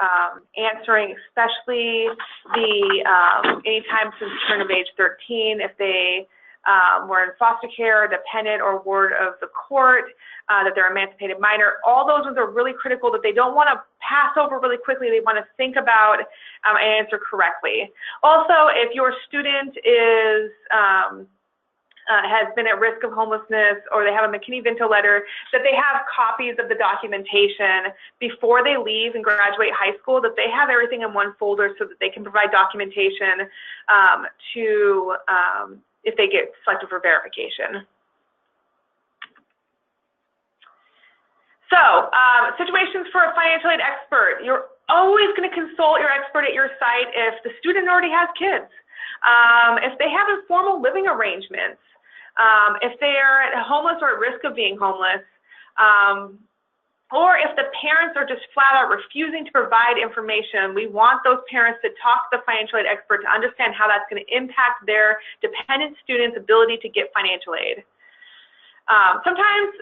answering, especially the anytime since turn of age 13, if they were in foster care, dependent, or ward of the court, that they're emancipated minor. All those ones are really critical that they don't want to pass over really quickly. They want to think about and answer correctly. Also, if your student is has been at risk of homelessness, or they have a McKinney-Vento letter, that they have copies of the documentation before they leave and graduate high school, that they have everything in one folder so that they can provide documentation to if they get selected for verification. So, situations for a financial aid expert. You're always going to consult your expert at your site if the student already has kids, if they have informal living arrangements, if they are homeless or at risk of being homeless, or if the parents are just flat out refusing to provide information. We want those parents to talk to the financial aid expert to understand how that's going to impact their dependent students' ability to get financial aid. Sometimes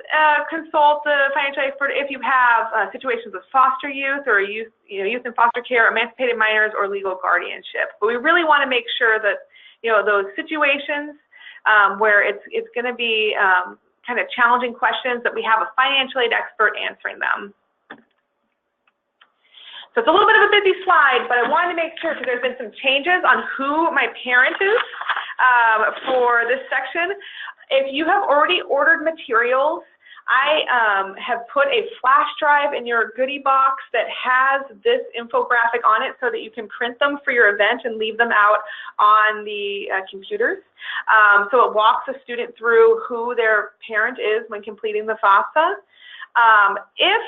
consult the financial expert if you have situations with foster youth or youth in foster care, emancipated minors, or legal guardianship. But we really want to make sure that those situations where it's going to be kind of challenging questions, that we have a financial aid expert answering them. So it's a little bit of a busy slide, but I wanted to make sure, because there's been some changes on who my parent is for this section. If you have already ordered materials, I have put a flash drive in your goodie box that has this infographic on it so that you can print them for your event and leave them out on the computers. So it walks a student through who their parent is when completing the FAFSA. If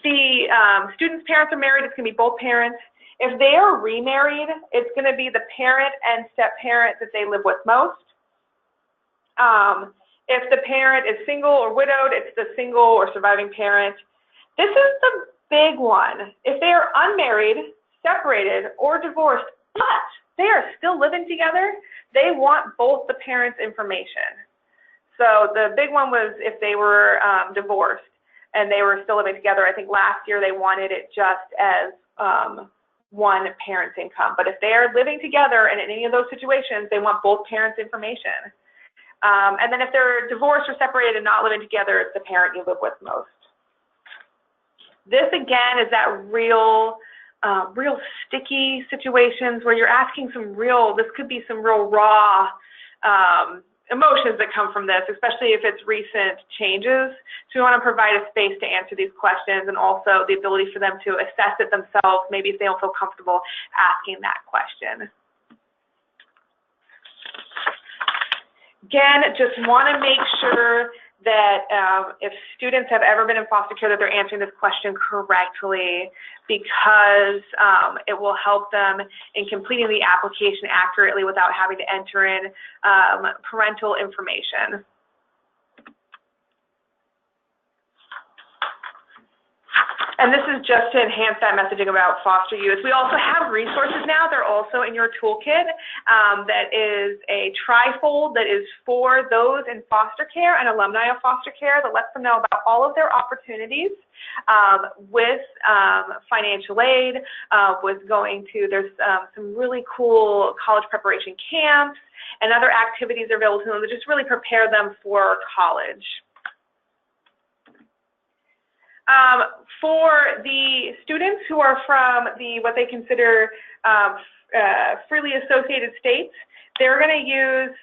the student's parents are married, it's going to be both parents. If they are remarried, it's going to be the parent and step-parent that they live with most. If the parent is single or widowed, it's the single or surviving parent. This is the big one. If they are unmarried, separated, or divorced, but they are still living together, they want both the parents' information. So the big one was if they were divorced and they were still living together. I think last year they wanted it just as one parent's income. But if they are living together and in any of those situations, they want both parents' information. And then if they're divorced or separated and not living together, it's the parent you live with most. This, again, is that real sticky situations where you're asking this could be some real raw emotions that come from this, especially if it's recent changes. So we want to provide a space to answer these questions, and also the ability for them to assess it themselves, maybe if they don't feel comfortable asking that question. Again, just want to make sure that if students have ever been in foster care, that they're answering this question correctly, because it will help them in completing the application accurately without having to enter in parental information. And this is just to enhance that messaging about foster youth. We also have resources now. They're also in your toolkit. That is a trifold that is for those in foster care and alumni of foster care, that lets them know about all of their opportunities with financial aid, with going to, there's some really cool college preparation camps and other activities available to them that just really prepare them for college. For the students who are from what they consider freely associated states, they're going to use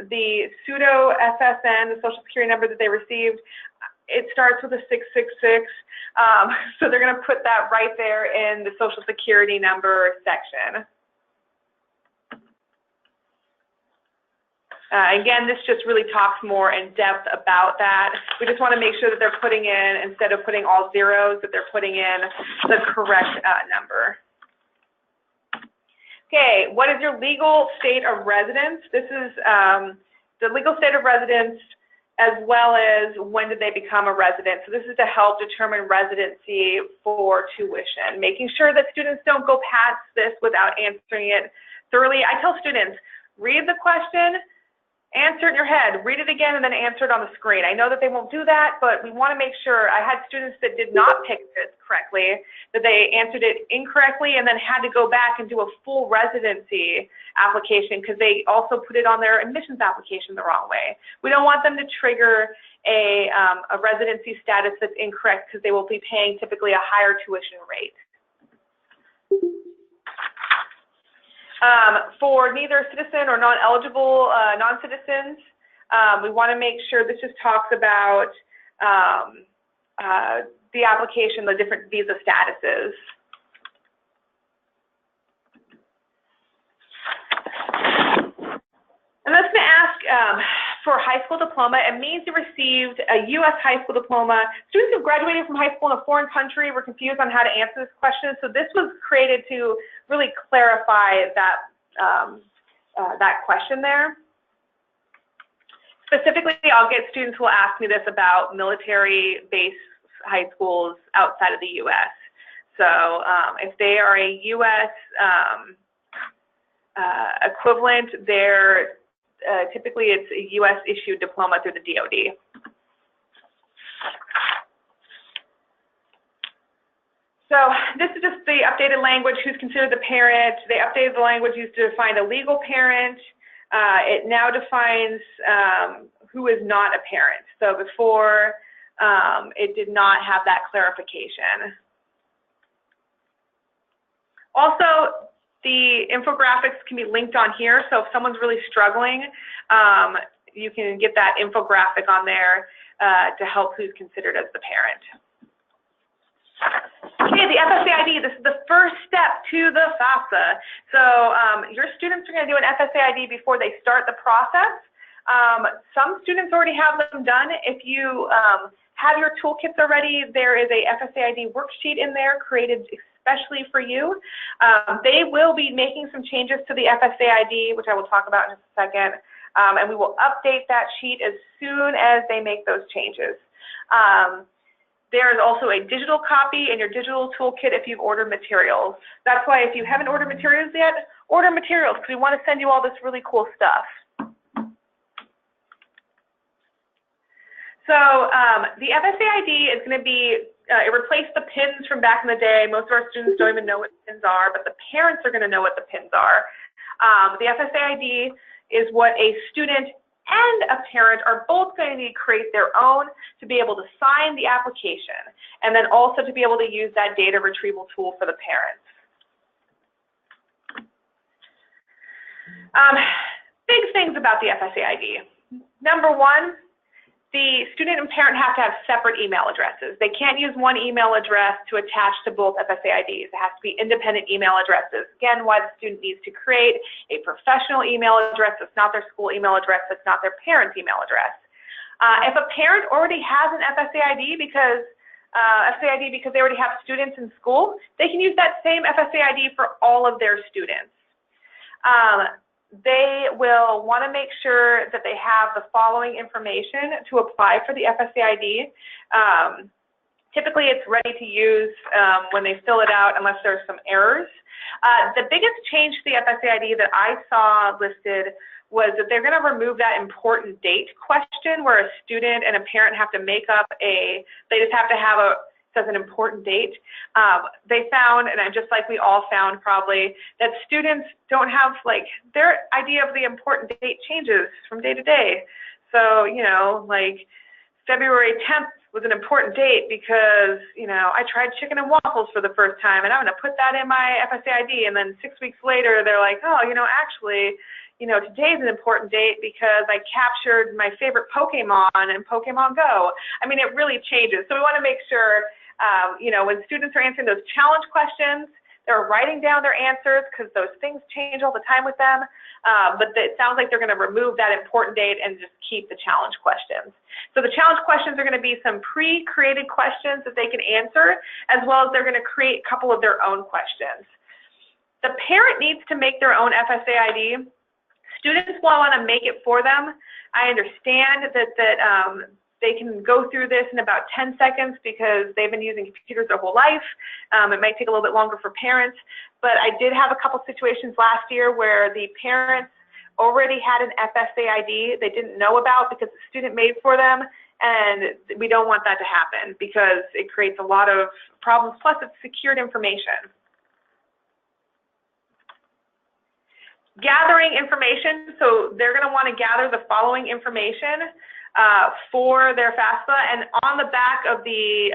the pseudo SSN, the Social Security number that they received. It starts with a 666, so they're going to put that right there in the Social Security number section. Again, this just really talks more in depth about that. We just want to make sure that they're putting in, instead of putting all zeros, that they're putting in the correct number. Okay, what is your legal state of residence? This is the legal state of residence as well as when did they become a resident. So this is to help determine residency for tuition, making sure that students don't go past this without answering it thoroughly. I tell students, read the question, answer it in your head, read it again, and then answer it on the screen. I know that they won't do that, but we want to make sure. I had students that did not pick this correctly, that they answered it incorrectly and then had to go back and do a full residency application because they also put it on their admissions application the wrong way. We don't want them to trigger a residency status that's incorrect because they will be paying typically a higher tuition rate. For neither citizen or non-eligible non-citizens, we want to make sure this just talks about the application, the different visa statuses. And that's going to ask for a high school diploma. It means you received a U.S. high school diploma. Students who graduated from high school in a foreign country were confused on how to answer this question. So this was created to really clarify that, that question there. Specifically, I'll get students who will ask me this about military-based high schools outside of the U.S. So if they are a U.S. Equivalent, they're typically it's a U.S. issued diploma through the DoD. So this is just the updated language, who's considered the parent. They updated the language used to define a legal parent. It now defines who is not a parent. So before, it did not have that clarification. Also, the infographics can be linked on here, so if someone's really struggling, you can get that infographic on there to help who's considered as the parent. Okay, the FSA ID, this is the first step to the FAFSA. So your students are going to do an FSA ID before they start the process. Some students already have them done. If you have your toolkits already, there is a FSA ID worksheet in there created especially for you. They will be making some changes to the FSA ID, which I will talk about in just a second, and we will update that sheet as soon as they make those changes. There is also a digital copy in your digital toolkit if you've ordered materials. That's why if you haven't ordered materials yet, order materials because we want to send you all this really cool stuff. So the FSA ID is going to be, it replaced the pins from back in the day. Most of our students don't even know what pins are, but the parents are going to know what the pins are. The FSA ID is what a student and a parent are both going to need to create their own to be able to sign the application, and then also to be able to use that data retrieval tool for the parents. Big things about the FSA ID. Number one, the student and parent have to have separate email addresses. They can't use one email address to attach to both FSA IDs. It has to be independent email addresses. Again, why the student needs to create a professional email address that's not their school email address, that's not their parent's email address. If a parent already has an FSA ID because they already have students in school, they can use that same FSA ID for all of their students. They will want to make sure that they have the following information to apply for the FSA ID. Typically, it's ready to use when they fill it out unless there's some errors. The biggest change to the FSA ID that I saw listed was that they're going to remove that important date question where a student and a parent have to make up they just have to have an important date. They found, and just like we all found probably, that students don't have, like, their idea of the important date changes from day to day. So, you know, like February 10th was an important date because, you know, I tried chicken and waffles for the first time and I'm going to put that in my FSA ID, and then 6 weeks later they're like, oh, you know, actually, you know, today's an important date because I captured my favorite Pokemon in Pokemon Go. I mean, it really changes. So we want to make sure you know, when students are answering those challenge questions, they're writing down their answers because those things change all the time with them. But it sounds like they're going to remove that important date and just keep the challenge questions. So the challenge questions are going to be some pre-created questions that they can answer, as well as they're going to create a couple of their own questions. The parent needs to make their own FSA ID Students want to make it for them. I understand that they can go through this in about 10 seconds because they've been using computers their whole life. It might take a little bit longer for parents, but I did have a couple situations last year where the parents already had an FSA ID they didn't know about because the student made for them, and we don't want that to happen because it creates a lot of problems, plus it's secured information. Gathering information, so they're going to want to gather the following information for their FAFSA, and on the back of the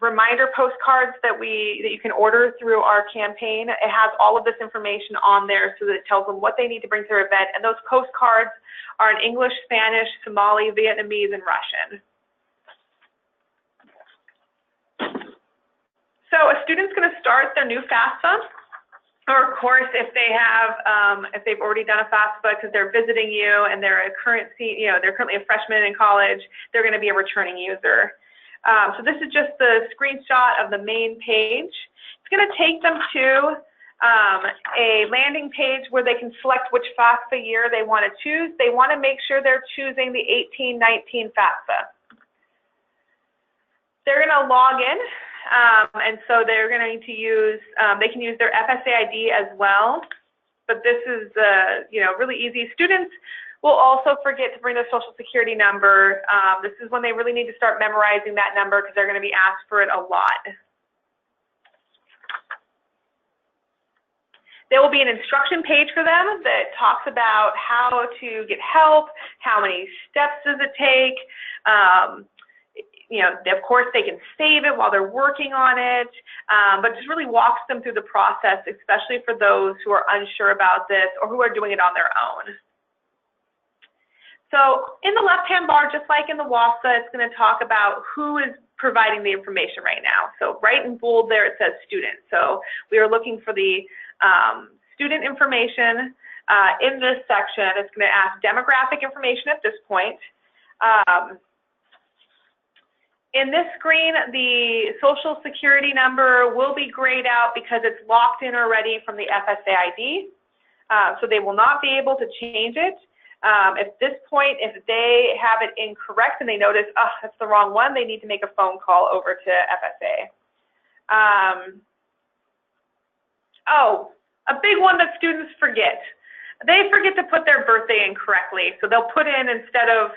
reminder postcards that you can order through our campaign, it has all of this information on there so that it tells them what they need to bring to their event, and those postcards are in English, Spanish, Somali, Vietnamese, and Russian. So a student's going to start their new FAFSA, or of course, if they've already done a FAFSA because they're visiting you and they're they're currently a freshman in college, they're going to be a returning user. So this is just the screenshot of the main page. It's going to take them to a landing page where they can select which FAFSA year they want to choose. They want to make sure they're choosing the 18-19 FAFSA. They're going to log in. And so they're going to use, they can use their FSA ID as well, but this is, really easy. Students will also forget to bring their social security number. This is when they really need to start memorizing that number because they're going to be asked for it a lot. There will be an instruction page for them that talks about how to get help, how many steps does it take. Of course, they can save it while they're working on it, but just really walks them through the process, especially for those who are unsure about this or who are doing it on their own. So in the left-hand bar, just like in the WASFA, it's going to talk about who is providing the information right now. So right in bold there, it says student. So we are looking for the student information in this section. It's going to ask demographic information at this point. In this screen, the social security number will be grayed out because it's locked in already from the FSA ID. So they will not be able to change it. At this point, if they have it incorrect and they notice, oh, that's the wrong one, they need to make a phone call over to FSA. A big one that students forget. They forget to put their birthday in correctly. So they'll put in, instead of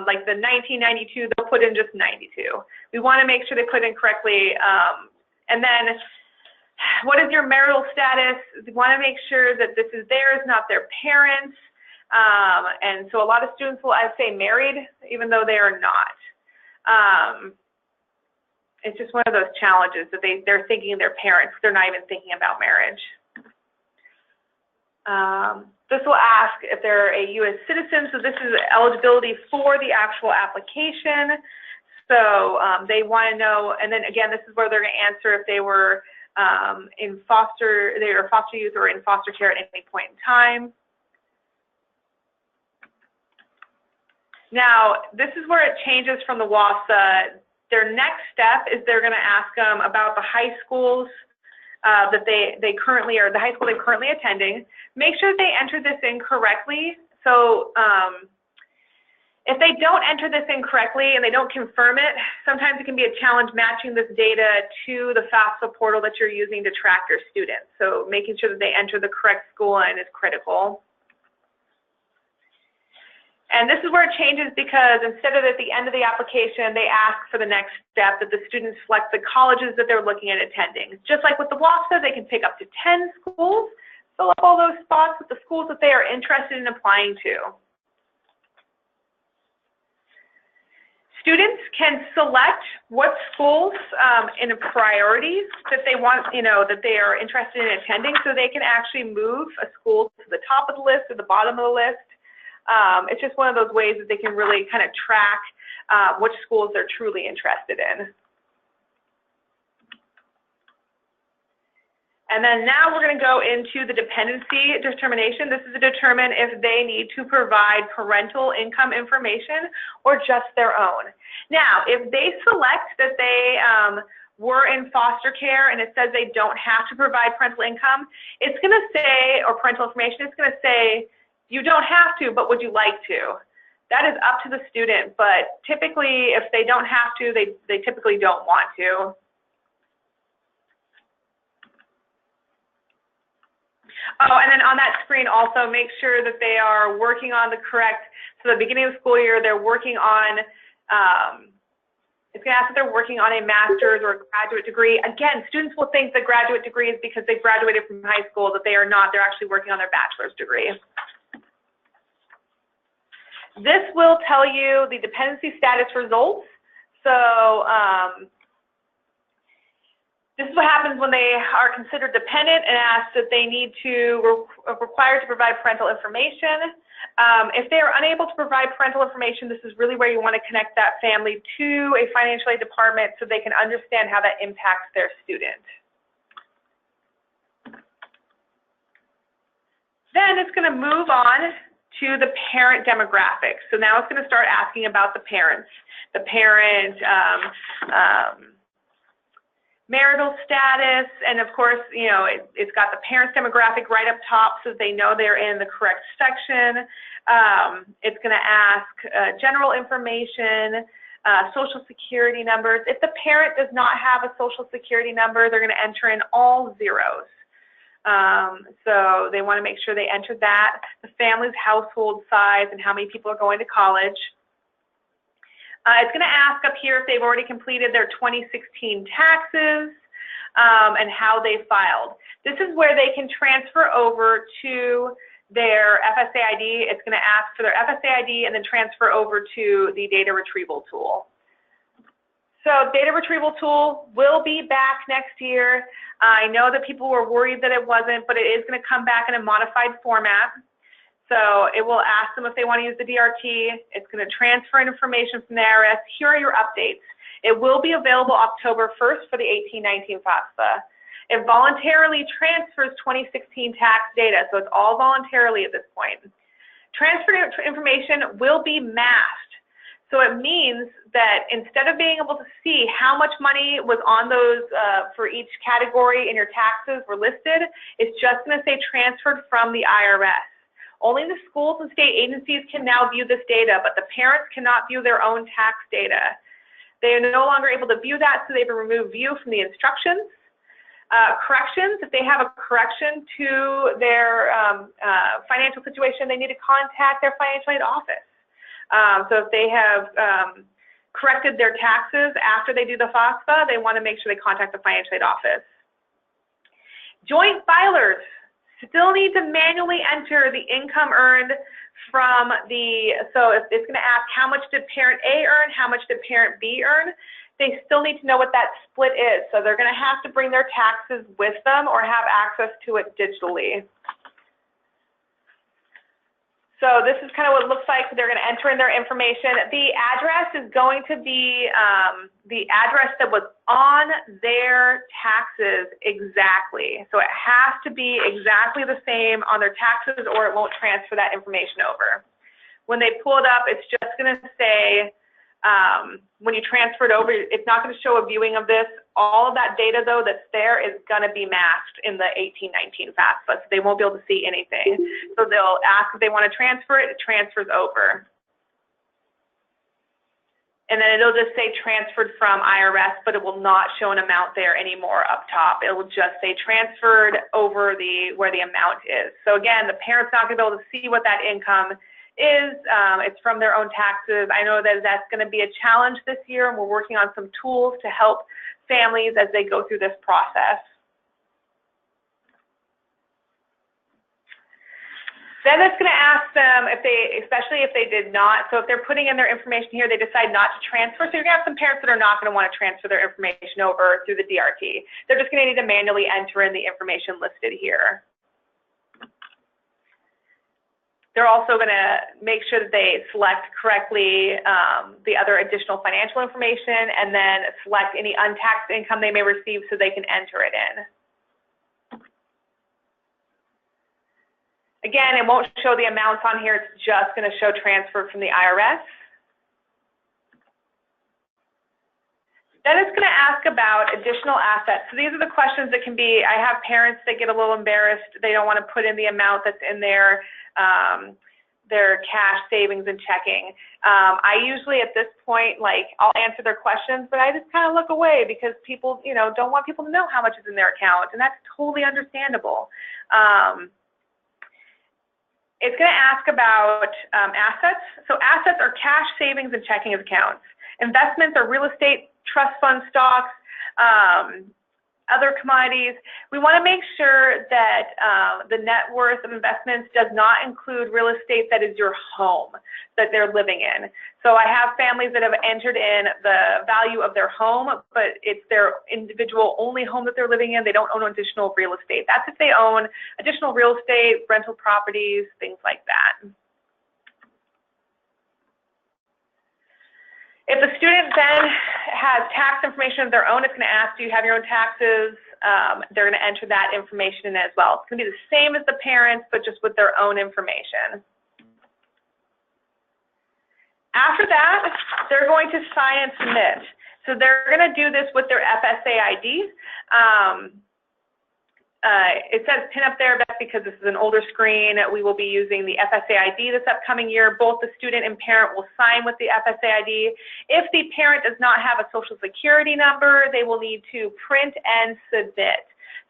like the 1992, they'll put in just 92. We want to make sure they put in correctly. And then, what is your marital status? We want to make sure that this is theirs, not their parents'. And so a lot of students will, I say, married, even though they are not. It's just one of those challenges that they're thinking of their parents. They're not even thinking about marriage. This will ask if they're a U.S. citizen, so this is eligibility for the actual application. So they want to know, and then again, this is where they're going to answer if they were they were foster youth or in foster care at any point in time. Now, this is where it changes from the WASFA. Their next step is they're going to ask them about the high schools that they currently are, the high school they're currently attending. Make sure they enter this in correctly. So if they don't enter this in correctly and they don't confirm it, sometimes it can be a challenge matching this data to the FAFSA portal that you're using to track your students. So making sure that they enter the correct school in is critical. And this is where it changes because instead of at the end of the application, they ask for the next step that the students select the colleges that they're looking at attending. Just like with the WASFA, they can pick up to 10 schools, fill up all those spots with the schools that they are interested in applying to. Students can select what schools in a priority that they want, that they are interested in attending, so they can actually move a school to the top of the list or the bottom of the list. It's just one of those ways that they can really kind of track which schools they're truly interested in. And then now we're going to go into the dependency determination. This is to determine if they need to provide parental income information or just their own. Now, if they select that they were in foster care and it says they don't have to provide parental income, it's going to say, or parental information, it's going to say, you don't have to, but would you like to? That is up to the student, but typically if they don't have to, they typically don't want to. Oh, and then on that screen also make sure that they are working on the correct, so the beginning of the school year, they're working on, it's going to ask if they're working on a master's or a graduate degree. Again, students will think the graduate degree is because they graduated from high school, that they are not. They're actually working on their bachelor's degree. This will tell you the dependency status results. So this is what happens when they are considered dependent and asked that they need to, required to provide parental information. If they are unable to provide parental information, this is really where you want to connect that family to a financial aid department so they can understand how that impacts their student. Then it's going to move on to the parent demographics. So now it's going to start asking about the parents, the parent marital status, and of course, you know, it's got the parents demographic right up top so that they know they're in the correct section. It's going to ask general information, social security numbers. If the parent does not have a social security number, they're going to enter in all zeros. So they want to make sure they enter that, the family's household size and how many people are going to college. It's going to ask up here if they've already completed their 2016 taxes and how they filed. This is where they can transfer over to their FSA ID. It's going to ask for their FSA ID and then transfer over to the data retrieval tool. So data retrieval tool will be back next year. I know that people were worried that it wasn't, but it is going to come back in a modified format. So it will ask them if they want to use the DRT. It's going to transfer information from the IRS. Here are your updates. It will be available October 1st for the 18-19 FAFSA. It voluntarily transfers 2016 tax data, so it's all voluntarily at this point. Transfer information will be masked. So it means that instead of being able to see how much money was on those for each category in your taxes were listed, it's just going to say transferred from the IRS. Only the schools and state agencies can now view this data, but the parents cannot view their own tax data. They are no longer able to view that, so they've removed view from the instructions. Corrections, if they have a correction to their financial situation, they need to contact their financial aid office. So if they have corrected their taxes after they do the FAFSA, they want to make sure they contact the financial aid office. Joint filers still need to manually enter the income earned from the, so if it's going to ask how much did parent A earn, how much did parent B earn, they still need to know what that split is. So they're going to have to bring their taxes with them or have access to it digitally. So this is kind of what it looks like. They're going to enter in their information. The address is going to be the address that was on their taxes exactly. So it has to be exactly the same on their taxes or it won't transfer that information over. When they pull it up, it's just going to say, when you transfer it over, it's not going to show a viewing of this. All of that data, though, that's there is going to be masked in the 18-19 FAFSA, so they won't be able to see anything. So they'll ask if they want to transfer it, it transfers over. And then it'll just say transferred from IRS, but it will not show an amount there anymore up top. It will just say transferred over where the amount is. So again, the parent's not going to be able to see what that income is. It's from their own taxes. I know that that's going to be a challenge this year, and we're working on some tools to help families as they go through this process. Then it's going to ask them if they, especially if they did not, so if they're putting in their information here, they decide not to transfer. So you're going to have some parents that are not going to want to transfer their information over through the DRT. They're just going to need to manually enter in the information listed here. They're also going to make sure that they select correctly the other additional financial information and then select any untaxed income they may receive so they can enter it in. Again, it won't show the amounts on here. It's just going to show transfer from the IRS. Then it's going to ask about additional assets. So these are the questions that can be, I have parents that get a little embarrassed. They don't want to put in the amount that's in their cash savings and checking. I usually at this point, like, I'll answer their questions, but I just kind of look away because people, you know, don't want people to know how much is in their account, and that's totally understandable. It's going to ask about assets. So assets are cash, savings, and checking accounts. Investments are real estate, trust fund, stocks, other commodities. We want to make sure that the net worth of investments does not include real estate that is your home that they're living in. So I have families that have entered in the value of their home, but it's their individual only home that they're living in. They don't own additional real estate. That's if they own additional real estate, rental properties, things like that. If the student then has tax information of their own, it's going to ask, do you have your own taxes? They're going to enter that information in as well. It's going to be the same as the parents, but just with their own information. After that, they're going to sign and submit. So they're going to do this with their FSA ID. It says pin up there, that's because this is an older screen. We will be using the FSA ID this upcoming year. Both the student and parent will sign with the FSA ID. If the parent does not have a social security number, they will need to print and submit.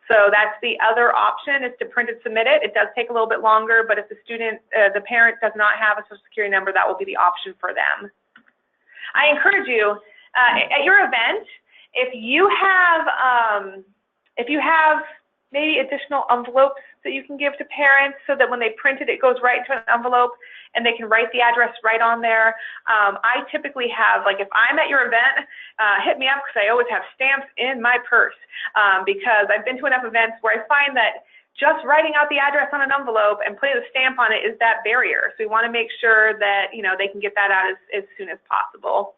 So that's the other option, is to print and submit it. It does take a little bit longer, but if the student, the parent does not have a social security number, that will be the option for them. I encourage you, at your event, if you have maybe additional envelopes that you can give to parents so that when they print it, it goes right into an envelope and they can write the address right on there. I typically have, like, if I'm at your event, hit me up, because I always have stamps in my purse, because I've been to enough events where I find that just writing out the address on an envelope and putting a stamp on it is that barrier. So we want to make sure that, you know, they can get that out as soon as possible.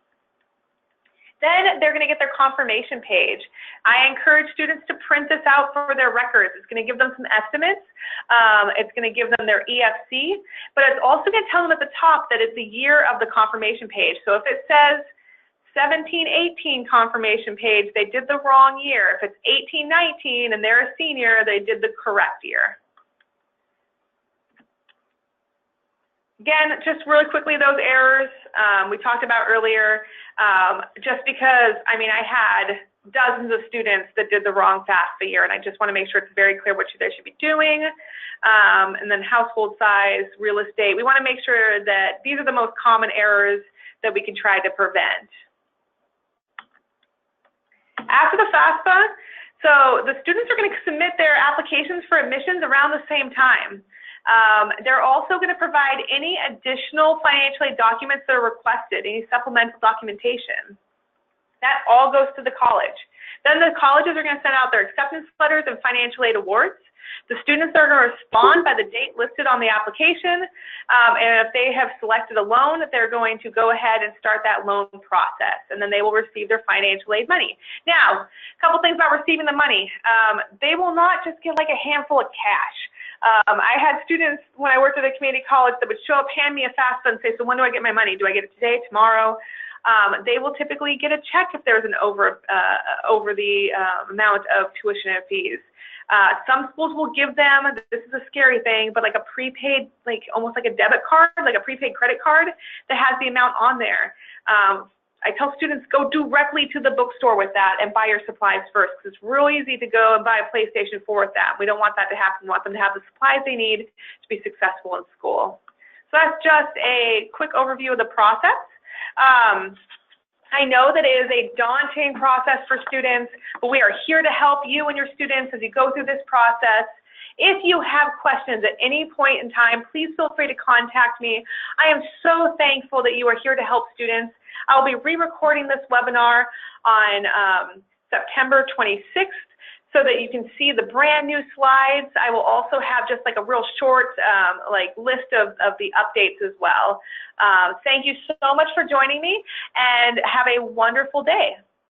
Then they're going to get their confirmation page. I encourage students to print this out for their records. It's going to give them some estimates. It's going to give them their EFC, but it's also going to tell them at the top that it's the year of the confirmation page. So if it says 17-18 confirmation page, they did the wrong year. If it's 18-19 and they're a senior, they did the correct year. Again, just really quickly, those errors we talked about earlier, just because, I mean, I had dozens of students that did the wrong FAFSA year, and I just want to make sure it's very clear what they should be doing. And then household size, real estate. We want to make sure that these are the most common errors that we can try to prevent. After the FAFSA, so the students are going to submit their applications for admissions around the same time. They're also going to provide any additional financial aid documents that are requested, any supplemental documentation. That all goes to the college. Then the colleges are going to send out their acceptance letters and financial aid awards. The students are going to respond by the date listed on the application, and if they have selected a loan, they're going to go ahead and start that loan process, and then they will receive their financial aid money. Now, a couple things about receiving the money. They will not just get like a handful of cash. I had students when I worked at a community college that would show up, hand me a FAFSA, and say, so when do I get my money? Do I get it today, tomorrow? They will typically get a check if there's an over the amount of tuition and fees. Some schools will give them, this is a scary thing, but like a prepaid, like almost like a debit card, like a prepaid credit card that has the amount on there. I tell students, go directly to the bookstore with that and buy your supplies first, because it's real easy to go and buy a PlayStation 4 with that. We don't want that to happen. We want them to have the supplies they need to be successful in school. So that's just a quick overview of the process. I know that it is a daunting process for students, but we are here to help you and your students as you go through this process. If you have questions at any point in time, please feel free to contact me. I am so thankful that you are here to help students. I'll be re-recording this webinar on September 26th so that you can see the brand new slides. I will also have just like a real short list of the updates as well. Thank you so much for joining me, and have a wonderful day.